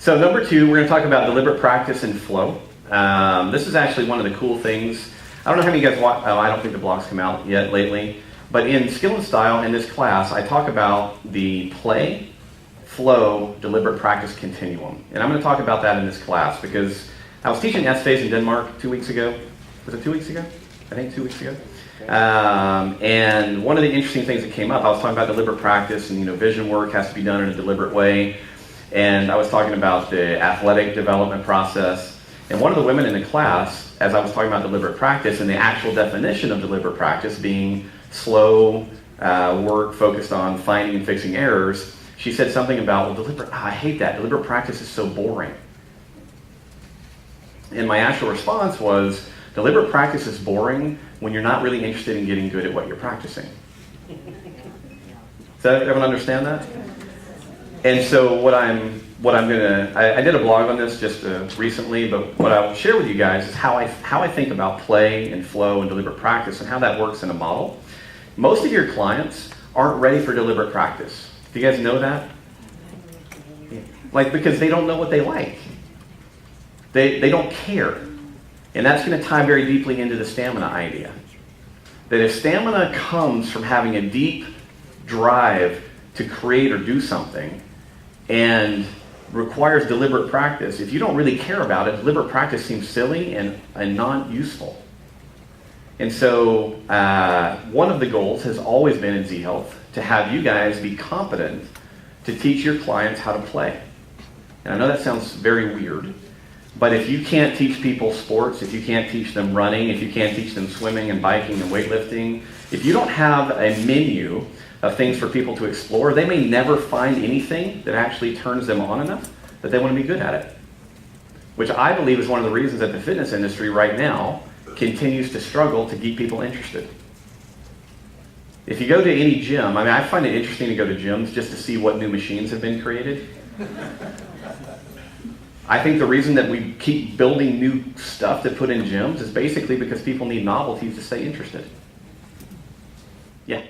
So number 2, we're going to talk about deliberate practice and flow. This is actually one of the cool things. I don't know how many of you guys watch, I don't think the blogs come out yet lately, but in Skill and Style in this class, I talk about the play, flow, deliberate practice continuum. And I'm going to talk about that in this class because I was teaching essays in Denmark 2 weeks ago. Was it 2 weeks ago? I think 2 weeks ago. And one of the interesting things that came up, I was talking about deliberate practice and vision work has to be done in a deliberate way. And I was talking about the athletic development process. And one of the women in the class, as I was talking about deliberate practice and the actual definition of deliberate practice being slow work focused on finding and fixing errors, she said something about, well, I hate that. Deliberate practice is so boring. And my actual response was, deliberate practice is boring when you're not really interested in getting good at what you're practicing. Does everyone understand that? And so I did a blog on this just recently, but what I will share with you guys is how I think about play and flow and deliberate practice and how that works in a model. Most of your clients aren't ready for deliberate practice. Do you guys know that? Because they don't know what they like. They don't care. And that's going to tie very deeply into the stamina idea. That if stamina comes from having a deep drive to create or do something and requires deliberate practice, if you don't really care about it, deliberate practice seems silly and non-useful. And so one of the goals has always been in Z-Health to have you guys be competent to teach your clients how to play. And I know that sounds very weird, but if you can't teach people sports, if you can't teach them running, if you can't teach them swimming and biking and weightlifting, if you don't have a menu of things for people to explore, they may never find anything that actually turns them on enough that they want to be good at it. Which I believe is one of the reasons that the fitness industry right now continues to struggle to keep people interested. If you go to any gym, I find it interesting to go to gyms just to see what new machines have been created. I think the reason that we keep building new stuff to put in gyms is basically because people need novelties to stay interested. Yeah.